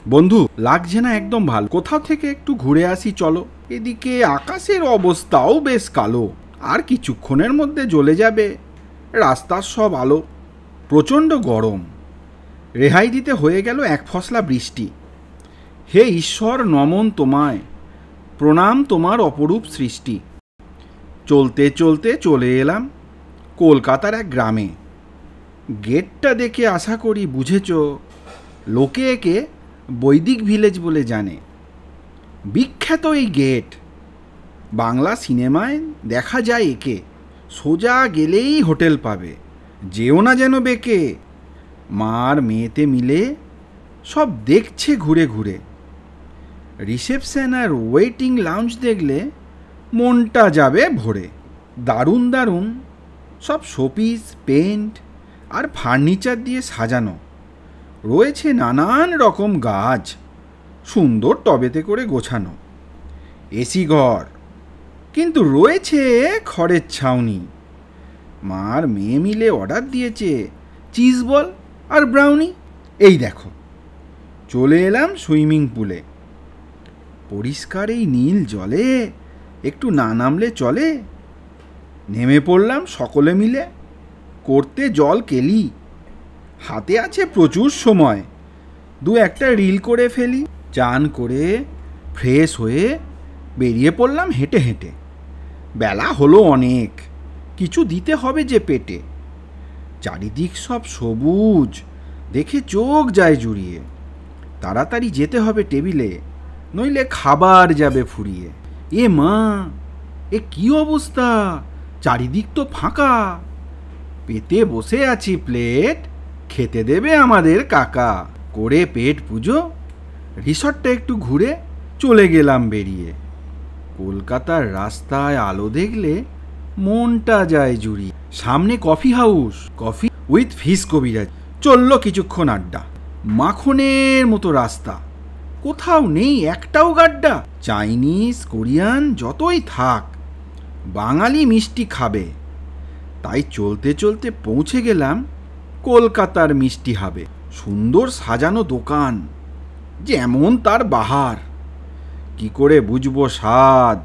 বন্ধু, লাগছে না একদম ভালো। কোথাও থেকে একটু ঘুরে আসি চলো। এদিকে আকাশের অবস্থাও বেশ কালো, আর কিছুক্ষণের মধ্যে জ্বলে যাবে রাস্তার সব আলো। প্রচণ্ড গরম, রেহাই দিতে হয়ে গেল এক ফসলা বৃষ্টি। হে ঈশ্বর, নমন তোমায়, প্রণাম তোমার অপরূপ সৃষ্টি। চলতে চলতে চলে এলাম কলকাতার এক গ্রামে। গেটটা দেখে আশা করি বুঝেছ, লোকে একে বৈদিক ভিলেজ বলে জানে। বিখ্যাত এই গেট, বাংলা সিনেমায় দেখা যায় একে। সোজা গেলেই হোটেল পাবে, যেও না যেন বেঁকে। মার মেয়েতে মিলে সব দেখছে ঘুরে ঘুরে। রিসেপশন আর ওয়েটিং লাউঞ্জ দেখলে মনটা যাবে ভরে। দারুণ দারুণ সব শোপিস, পেন্ট আর ফার্নিচার দিয়ে সাজানো। রয়েছে নানান রকম গাছ, সুন্দর টবেতে করে গোছানো। এসি ঘর, কিন্তু রয়েছে খড়ের ছাউনি। মার মেয়ে মিলে অর্ডার দিয়েছে চিজ বল আর ব্রাউনি। এই দেখো, চলে এলাম সুইমিং পুলে। পরিষ্কার এই নীল জলে একটু না নামলে চলে। নেমে পড়লাম সকলে মিলে, করতে জল কেলি। হাতে আছে প্রচুর সময়, দু একটা রিল করে ফেলি। চান করে ফ্রেশ হয়ে বেরিয়ে পড়লাম হেঁটে হেঁটে। বেলা হলো অনেক, কিছু দিতে হবে যে পেটে। চারিদিক সব সবুজ দেখে চোখ যায় জুড়িয়ে। তাড়াতাড়ি যেতে হবে টেবিলে, নইলে খাবার যাবে ফুরিয়ে। এ মা, এ কি অবস্থা, চারিদিক তো ফাঁকা। পেতে বসে আছি প্লেট, খেতে দেবে আমাদের কাকা। করে পেট পুজো, রিসর্টটা একটু ঘুরে চলে গেলাম বেরিয়ে। কলকাতার রাস্তায় আলো দেখলে মনটা যায় জুড়ি। সামনে coffee house, coffee with fish কবিরাজ। চলল কিছুক্ষণ আড্ডা। মাখনের মতো রাস্তা, কোথাও নেই একটাও গাড্ডা। চাইনিজ, কোরিয়ান যতই থাক, বাঙালি মিষ্টি খাবে। তাই চলতে চলতে পৌঁছে গেলাম কলকাতার মিষ্টি হাবে। সুন্দর সাজানো দোকান, যেমন তার বাহার। কি করে বুঝবো স্বাদ,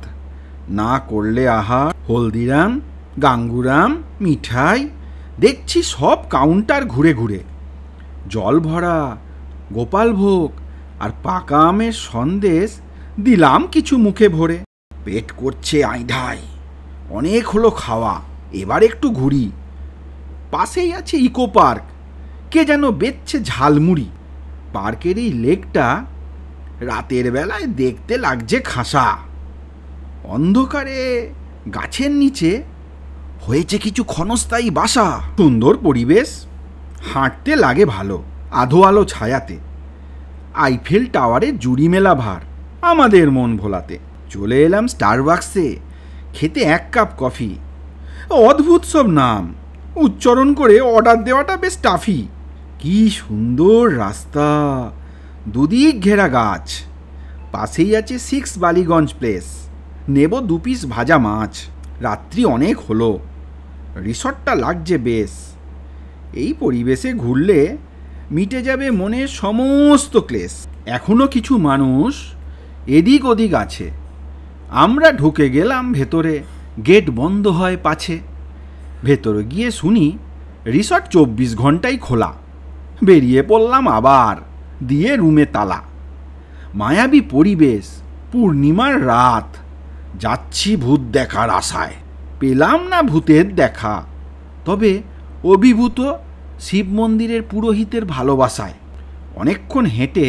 না করলে আহার। হলদিরাম, গাঙ্গুরাম, মিঠাই দেখছি সব কাউন্টার ঘুরে ঘুরে। জল ভরা, গোপালভোগ আর পাকা আমের সন্দেশ দিলাম কিছু মুখে ভরে। পেট করছে আইঢাই, অনেক হলো খাওয়া, এবার একটু ঘুরি। পাশেই আছে ইকো পার্ক, কে যেন বেচছে ঝালমুড়ি। পার্কের এই লেকটা রাতের বেলায় দেখতে লাগছে খাসা। অন্ধকারে গাছের নিচে হয়েছে কিছু ক্ষণস্থায়ী বাসা। সুন্দর পরিবেশ, হাঁটতে লাগে ভালো আধো আলো ছায়াতে। আইফেল টাওয়ারে জুড়ি মেলা ভার আমাদের মন ভোলাতে। চলে এলাম স্টারবাক্সে, খেতে এক কাপ কফি। অদ্ভুত সব নাম উচ্চারণ করে অর্ডার দেওয়াটা বেশ টাফি। কি সুন্দর রাস্তা, দুদিক ঘেরা গাছ। পাশেই আছে 6 বালিগঞ্জ প্লেস, নেব 2 পিস ভাজা মাছ। রাত্রি অনেক হলো, রিসর্টটা লাগছে বেশ। এই পরিবেশে ঘুরলে মিটে যাবে মনের সমস্ত ক্লেশ। এখনও কিছু মানুষ এদিক ওদিক আছে। আমরা ঢুকে গেলাম ভেতরে, গেট বন্ধ হয় পাছে। ভেতরে গিয়ে শুনি রিসর্ট 24 ঘন্টাই খোলা। বেরিয়ে পড়লাম আবার, দিয়ে রুমে তালা। মায়াবী পরিবেশ, পূর্ণিমার রাত। যাচ্ছি ভূত দেখার আশায়, পেলাম না ভূতের দেখা, তবে অভিভূত শিব মন্দিরের পুরোহিতের ভালোবাসায়। অনেকক্ষণ হেঁটে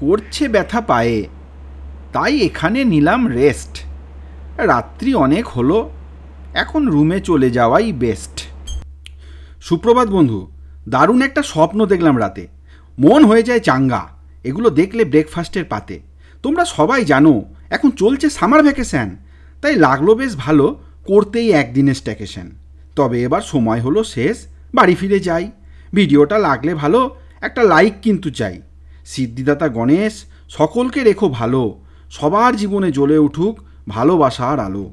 করছে ব্যথা পায়ে, তাই এখানে নিলাম রেস্ট। রাত্রি অনেক হলো, এখন রুমে চলে যাওয়াই বেস্ট। সুপ্রভাত বন্ধু, দারুণ একটা স্বপ্ন দেখলাম রাতে, মন হয়ে যায় চাঙ্গা এগুলো দেখলে ব্রেকফাস্টের পাতে। তোমরা সবাই জানো এখন চলছে সামার ভ্যাকেশন, তাই লাগলো বেশ ভালো করতেই একদিনের স্ট্যাকেশন। তবে এবার সময় হলো শেষ, বাড়ি ফিরে যাই। ভিডিওটা লাগলে ভালো একটা লাইক কিন্তু চাই। সিদ্ধিদাতা গণেশ সকলকে রেখো ভালো, সবার জীবনে জ্বলে উঠুক ভালোবাসার আলো।